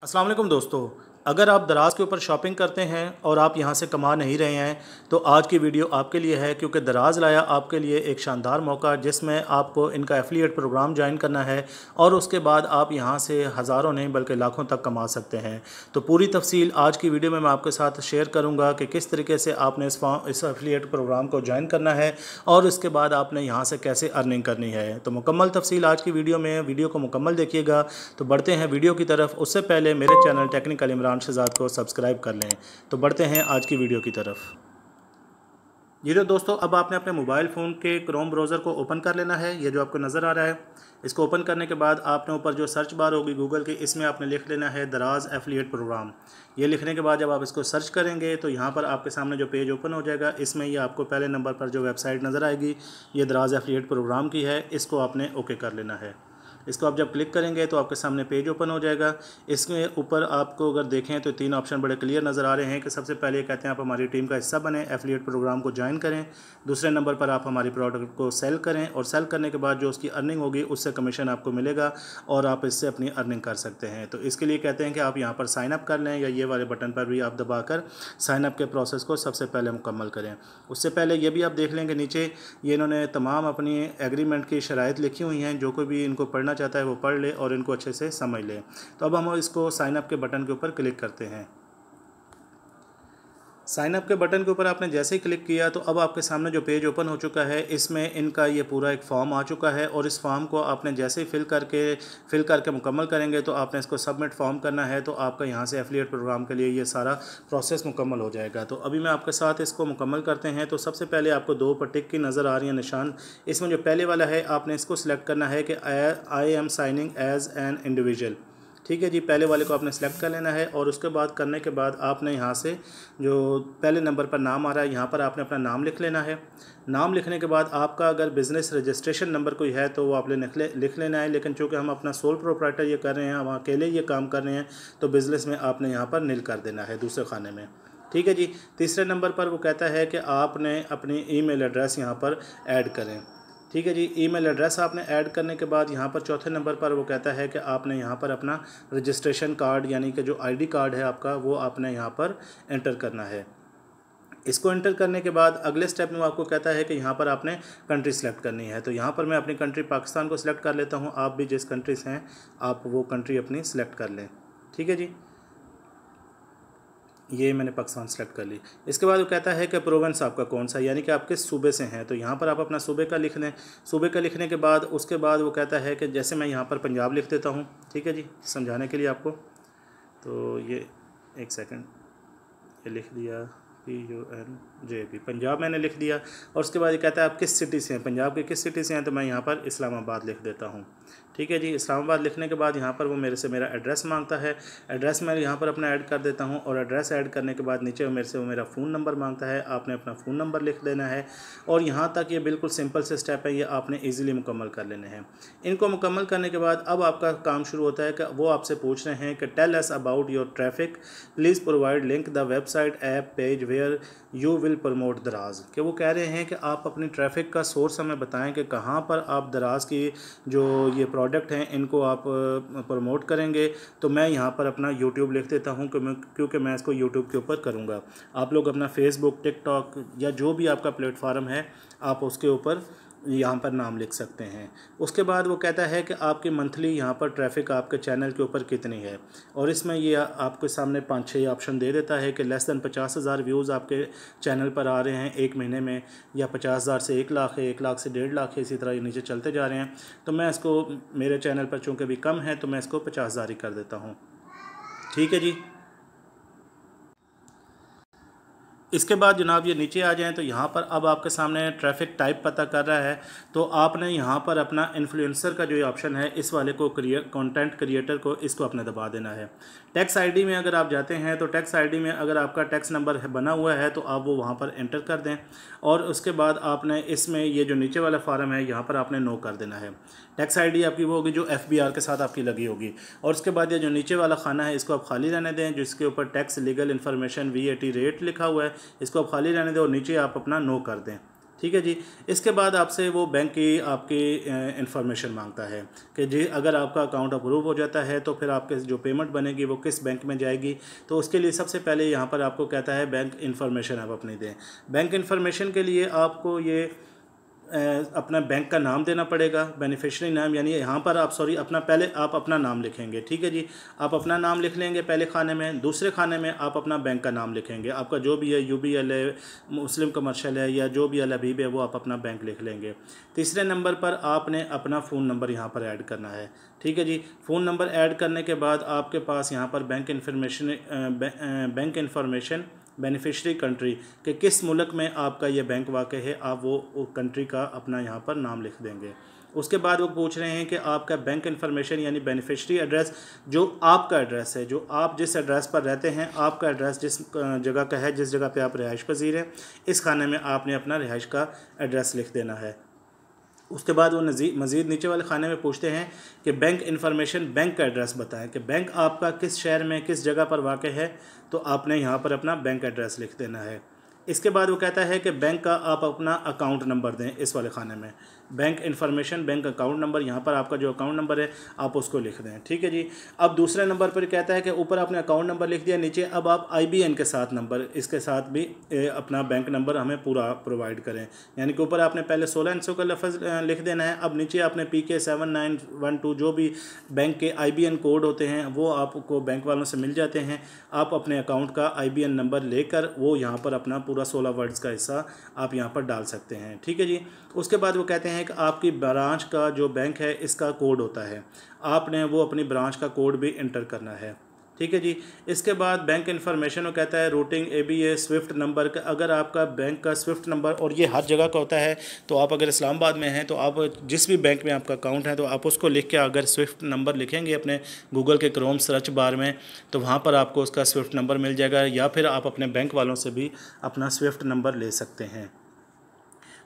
अस्सलाम वालेकुम दोस्तों, अगर आप दराज़ के ऊपर शॉपिंग करते हैं और आप यहाँ से कमा नहीं रहे हैं तो आज की वीडियो आपके लिए है, क्योंकि दराज़ लाया आपके लिए एक शानदार मौका जिसमें आपको इनका एफिलिएट प्रोग्राम ज्वाइन करना है और उसके बाद आप यहाँ से हज़ारों नहीं बल्कि लाखों तक कमा सकते हैं। तो पूरी तफसील आज की वीडियो में मैं आपके साथ शेयर करूँगा कि किस तरीके से आपने इस एफिलिएट प्रोग्राम को ज्वाइन करना है और उसके बाद आपने यहाँ से कैसे अर्निंग करनी है। तो मुकम्मल तफसील आज की वीडियो में, वीडियो को मुकम्मल देखिएगा। तो बढ़ते हैं वीडियो की तरफ। उससे पहले मेरे चैनल टेक्निकल इमरान शहजाद को सब्सक्राइब कर लें। तो बढ़ते हैं आज की वीडियो की तरफ। जी तो दोस्तों, अब आपने अपने मोबाइल फ़ोन के क्रोम ब्राउज़र को ओपन कर लेना है। ये जो आपको नज़र आ रहा है, इसको ओपन करने के बाद आपने ऊपर जो सर्च बार होगी गूगल की, इसमें आपने लिख लेना है दराज़ एफिलिएट प्रोग्राम। ये लिखने के बाद जब आप इसको सर्च करेंगे तो यहाँ पर आपके सामने जो पेज ओपन हो जाएगा, इसमें ये आपको पहले नंबर पर जो वेबसाइट नज़र आएगी ये दराज़ एफिलिएट प्रोग्राम की है। इसको आपने ओके कर लेना है। इसको आप जब क्लिक करेंगे तो आपके सामने पेज ओपन हो जाएगा। इसमें ऊपर आपको अगर देखें तो 3 ऑप्शन बड़े क्लियर नज़र आ रहे हैं कि सबसे पहले कहते हैं आप हमारी टीम का हिस्सा बने, एफिलिएट प्रोग्राम को ज्वाइन करें। दूसरे नंबर पर आप हमारी प्रोडक्ट को सेल करें और सेल करने के बाद जो उसकी अर्निंग होगी उससे कमीशन आपको मिलेगा और आप इससे अपनी अर्निंग कर सकते हैं। तो इसके लिए कहते हैं कि आप यहाँ पर साइन अप कर लें या ये वाले बटन पर भी आप दबाकर साइन अप के प्रोसेस को सबसे पहले मुकम्मल करें। उससे पहले ये भी आप देख लेंगे नीचे ये इन्होंने तमाम अपनी एग्रीमेंट की शराइत लिखी हुई हैं, जो कोई भी इनको पढ़ना चाहता है वो पढ़ ले और इनको अच्छे से समझ ले। तो अब हम इसको साइन अप के बटन के ऊपर क्लिक करते हैं। साइन अप के बटन के ऊपर आपने जैसे ही क्लिक किया तो अब आपके सामने जो पेज ओपन हो चुका है, इसमें इनका ये पूरा एक फॉर्म आ चुका है और इस फॉर्म को आपने जैसे ही फिल करके मुकम्मल करेंगे तो आपने इसको सबमिट फॉर्म करना है। तो आपका यहाँ से एफिलिएट प्रोग्राम के लिए ये सारा प्रोसेस मुकम्मल हो जाएगा। तो अभी मैं आपके साथ इसको मुकम्मल करते हैं। तो सबसे पहले आपको 2 पर टिक की नज़र आ रही है निशान। इसमें जो पहले वाला है आपने इसको सिलेक्ट करना है कि I am signing as an individual. ठीक है जी, पहले वाले को आपने सेलेक्ट कर लेना है और उसके बाद करने के बाद आपने यहाँ से जो पहले नंबर पर नाम आ रहा है यहाँ पर आपने अपना नाम लिख लेना है। नाम लिखने के बाद आपका अगर बिज़नेस रजिस्ट्रेशन नंबर कोई है तो वो आपने लिख लेना है, लेकिन चूँकि हम अपना सोल प्रोप्राइटर ये कर रहे हैं, हम अकेले ये काम कर रहे हैं, तो बिज़नेस में आपने यहाँ पर नील कर देना है दूसरे खाने में। ठीक है जी। तीसरे नंबर पर वो कहता है कि आपने अपनी ईमेल एड्रेस यहाँ पर ऐड करें। ठीक है जी, ईमेल एड्रेस आपने ऐड करने के बाद यहाँ पर चौथे नंबर पर वो कहता है कि आपने यहाँ पर अपना रजिस्ट्रेशन कार्ड यानी कि जो आईडी कार्ड है आपका वो आपने यहाँ पर एंटर करना है। इसको एंटर करने के बाद अगले स्टेप में वो आपको कहता है कि यहाँ पर आपने कंट्री सेलेक्ट करनी है। तो यहाँ पर मैं अपनी कंट्री पाकिस्तान को सिलेक्ट कर लेता हूँ। आप भी जिस कंट्री से हैं आप वो कंट्री अपनी सेलेक्ट कर लें। ठीक है जी, ये मैंने पाकिस्तान सेलेक्ट कर ली। इसके बाद वो कहता है कि प्रोविंस आपका कौन सा, यानी कि आप किस सूबे से हैं। तो यहाँ पर आप अपना सूबे का लिख दें। सूबे का लिखने के बाद उसके बाद वो कहता है कि जैसे मैं यहाँ पर पंजाब लिख देता हूँ। ठीक है जी, समझाने के लिए आपको। तो ये एक सेकंड, ये लिख दिया PUNJAB, पंजाब मैंने लिख दिया। और उसके बाद ये कहता है आप किस सिटी से हैं, पंजाब के किस सिटी से हैं। तो मैं यहाँ पर इस्लामाबाद लिख देता हूँ। ठीक है जी, इस्लामाबाद लिखने के बाद यहाँ पर वो मेरे से मेरा एड्रेस मांगता है। एड्रेस मैं यहाँ पर अपना ऐड कर देता हूँ और एड्रेस ऐड करने के बाद नीचे मेरे से वो मेरा फ़ोन नंबर मांगता है। आपने अपना फ़ोन नंबर लिख देना है और यहाँ तक ये बिल्कुल सिंपल से स्टेप है, ये आपने ईज़िली मुकम्मल कर लेने हैं। इनको मुकम्मल करने के बाद अब आपका काम शुरू होता है कि वो आपसे पूछ रहे हैं कि tell us about your traffic, please provide link the website app page where you will promote Daraz. कि वो कह रहे हैं कि आप अपनी ट्रैफिक का सोर्स हमें बताएं कि कहाँ पर आप दराज की जो ये प्रोडक्ट हैं इनको आप प्रमोट करेंगे। तो मैं यहाँ पर अपना यूट्यूब लिख देता हूँ क्योंकि मैं इसको यूट्यूब के ऊपर करूँगा। आप लोग अपना फेसबुक, टिकटॉक या जो भी आपका प्लेटफार्म है आप उसके ऊपर यहाँ पर नाम लिख सकते हैं। उसके बाद वो कहता है कि आपकी मंथली यहाँ पर ट्रैफिक आपके चैनल के ऊपर कितनी है और इसमें ये आपके सामने 5-6 ऑप्शन दे देता है कि लेस दैन 50,000 व्यूज़ आपके चैनल पर आ रहे हैं एक महीने में, या 50,000 से 1 लाख है, 1 लाख से 1.5 लाख है, इसी तरह ये नीचे चलते जा रहे हैं। तो मैं इसको मेरे चैनल पर चूँकि भी कम है तो मैं इसको 50,000 ही कर देता हूँ। ठीक है जी। इसके बाद जनाब ये नीचे आ जाएं तो यहाँ पर अब आपके सामने ट्रैफिक टाइप पता कर रहा है। तो आपने यहाँ पर अपना इन्फ्लुएंसर का जो ये ऑप्शन है इस वाले को कंटेंट क्रिएटर को इसको आपने दबा देना है। टैक्स आईडी में अगर आप जाते हैं तो टैक्स आईडी में अगर आपका टैक्स नंबर बना हुआ है तो आप वो वहाँ पर एंटर कर दें और उसके बाद आपने इसमें ये जो नीचे वाला फार्म है यहाँ पर आपने नो कर देना है। टैक्स आईडी आपकी वो होगी जो FBR के साथ आपकी लगी होगी और उसके बाद ये जो नीचे वाला खाना है इसको आप खाली रहने दें, जिसके ऊपर tax legal information VAT rate लिखा हुआ है इसको आप खाली रहने दें और नीचे आप अपना नो कर दें। ठीक है जी। इसके बाद आपसे वो बैंक की आपकी इंफॉर्मेशन मांगता है कि जी अगर आपका अकाउंट अप्रूव हो जाता है तो फिर आपके जो पेमेंट बनेगी वो किस बैंक में जाएगी। तो उसके लिए सबसे पहले यहाँ पर आपको कहता है बैंक इन्फॉर्मेशन आप अपनी दें। बैंक इन्फॉर्मेशन के लिए आपको ये अपना बैंक का नाम देना पड़ेगा, बेनिफिशियरी नाम, यानी यहाँ पर आप पहले आप अपना नाम लिखेंगे। ठीक है जी, आप अपना नाम लिख लेंगे पहले खाने में। दूसरे खाने में आप अपना बैंक का नाम लिखेंगे, आपका जो भी है UBL है, मुस्लिम कमर्शियल है या जो भी अल हबीब है, वो आप अपना बैंक लिख लेंगे। तीसरे नंबर पर आपने अपना फ़ोन नंबर यहाँ पर ऐड करना है। ठीक है जी, फ़ोन नंबर ऐड करने के बाद आपके पास यहाँ पर बैंक इन्फॉर्मेशन बेनिफिशरी कंट्री के किस मुल्क में आपका ये बैंक वाक़ है, आप वो कंट्री का अपना यहाँ पर नाम लिख देंगे। उसके बाद वो पूछ रहे हैं कि आपका बैंक इन्फॉर्मेशन यानी बेनिफिशरी एड्रेस, जो आपका एड्रेस है, जो आप जिस एड्रेस पर रहते हैं, आपका एड्रेस जिस जगह का है, जिस जगह पे आप रिहाइश पजीर हैं, इस खाने में आपने अपना रिहाइश का एड्रेस लिख देना है। उसके बाद वो मज़ीद नीचे वाले खाने में पूछते हैं कि बैंक इन्फॉर्मेशन, बैंक का एड्रेस बताएं कि बैंक आपका किस शहर में किस जगह पर वाक़ है, तो आपने यहाँ पर अपना बैंक एड्रेस लिख देना है। इसके बाद वो कहता है कि बैंक का आप अपना अकाउंट नंबर दें इस वाले खाने में। Bank information, bank account number, यहाँ पर आपका जो अकाउंट नंबर है आप उसको लिख दें। ठीक है जी। अब दूसरे नंबर पर कहता है कि ऊपर आपने अकाउंट नंबर लिख दिया, नीचे अब आप IBN के साथ नंबर, इसके साथ भी अपना बैंक नंबर हमें पूरा प्रोवाइड करें। यानी कि ऊपर आपने पहले 16 अंकों का लफ्ज़ लिख देना है, अब नीचे आपने PK 7912 जो भी बैंक के IBN कोड होते हैं वो आपको बैंक वालों से मिल जाते हैं। आप अपने अकाउंट का IBN नंबर लेकर वो यहाँ पर अपना पूरा 16 वर्ड्स का हिस्सा आप यहाँ पर डाल सकते हैं। ठीक है जी। उसके बाद वो कहते हैं कि आपकी ब्रांच का जो बैंक है इसका कोड होता है, आपने वो अपनी ब्रांच का कोड भी इंटर करना है। ठीक है जी। इसके बाद बैंक इन्फॉर्मेशन वो कहता है रूटिंग ABA स्विफ्ट नंबर का, अगर आपका बैंक का स्विफ्ट नंबर, और ये हर जगह का होता है, तो आप अगर इस्लामाबाद में हैं तो आप जिस भी बैंक में आपका अकाउंट है तो आप उसको लिख के अगर स्विफ्ट नंबर लिखेंगे अपने गूगल के क्रोम सर्च बार में, तो वहाँ पर आपको उसका स्विफ्ट नंबर मिल जाएगा, या फिर आप अपने बैंक वालों से भी अपना स्विफ्ट नंबर ले सकते हैं।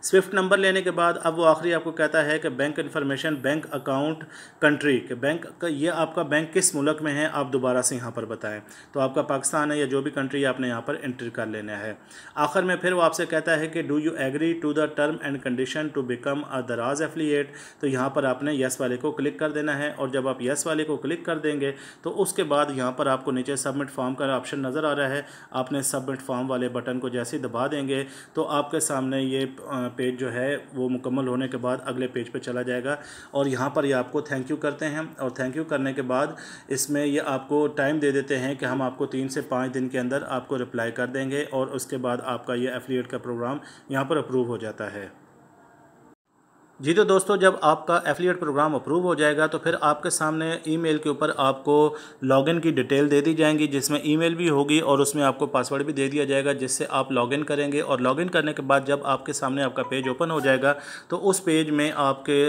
स्विफ्ट नंबर लेने के बाद अब वो आखिरी आपको कहता है कि bank information, bank account country के बैंक का, ये आपका बैंक किस मुल्क में है आप दोबारा से यहाँ पर बताएं। तो आपका पाकिस्तान है या जो भी कंट्री आपने यहाँ पर एंटर कर लेना है। आखिर में फिर वो आपसे कहता है कि do you agree to the term and condition to become a Daraz affiliate. तो यहाँ पर आपने येस वाले को क्लिक कर देना है, और जब आप येस वाले को क्लिक कर देंगे तो उसके बाद यहाँ पर आपको नीचे सबमिट फॉर्म का ऑप्शन नज़र आ रहा है। आपने सबमिट फॉर्म वाले बटन को जैसे ही दबा देंगे तो आपके सामने ये पेज जो है वो मुकम्मल होने के बाद अगले पेज पे चला जाएगा, और यहाँ पर ये आपको थैंक यू करते हैं, और थैंक यू करने के बाद इसमें ये आपको टाइम दे देते हैं कि हम आपको 3 से 5 दिन के अंदर आपको रिप्लाई कर देंगे, और उसके बाद आपका ये एफिलिएट का प्रोग्राम यहाँ पर अप्रूव हो जाता है। जी तो दोस्तों, जब आपका एफिलिएट प्रोग्राम अप्रूव हो जाएगा तो फिर आपके सामने ईमेल के ऊपर आपको लॉगिन की डिटेल दे दी जाएंगी, जिसमें ईमेल भी होगी और उसमें आपको पासवर्ड भी दे दिया जाएगा, जिससे आप लॉगिन करेंगे। और लॉगिन करने के बाद जब आपके सामने आपका पेज ओपन हो जाएगा तो उस पेज में आपके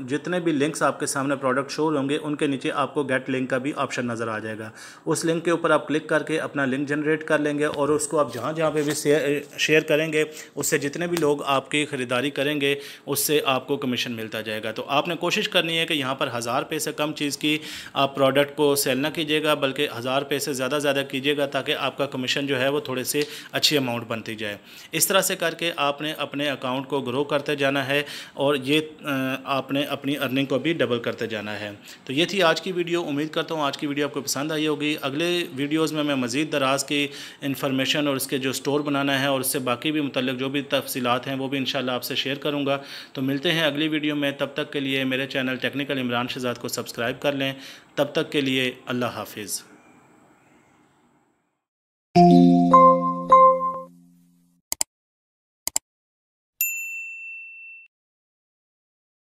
जितने भी लिंक्स आपके सामने प्रोडक्ट शो होंगे उनके नीचे आपको गेट लिंक का भी ऑप्शन नज़र आ जाएगा। उस लिंक के ऊपर आप क्लिक करके अपना लिंक जनरेट कर लेंगे, और उसको आप जहाँ जहाँ पर भी शेयर करेंगे उससे जितने भी लोग आपकी ख़रीदारी करेंगे उससे आपको कमीशन मिलता जाएगा। तो आपने कोशिश करनी है कि यहाँ पर 1000 रुपये से कम चीज़ की आप प्रोडक्ट को सेल ना कीजिएगा, बल्कि 1000 रुपये से ज़्यादा कीजिएगा, ताकि आपका कमीशन जो है वो थोड़े से अच्छी अमाउंट बनती जाए। इस तरह से करके आपने अपने अकाउंट को ग्रो करते जाना है, और ये आपने अपनी अर्निंग को भी डबल करते जाना है। तो ये थी आज की वीडियो। उम्मीद करता हूँ आज की वीडियो आपको पसंद आई होगी। अगले वीडियोज़ में मैं मज़ीद दराज की इन्फॉर्मेशन और उसके जो स्टोर बनाना है और उससे बाकी भी मुतल्लिक जो भी तफसीलात हैं वो भी इंशाल्लाह आपसे शेयर करूँगा। तो मिलते हैं अगली वीडियो में। तब तक के लिए मेरे चैनल टेक्निकल इमरान शहजाद को सब्सक्राइब कर लें। तब तक के लिए अल्लाह हाफिज़।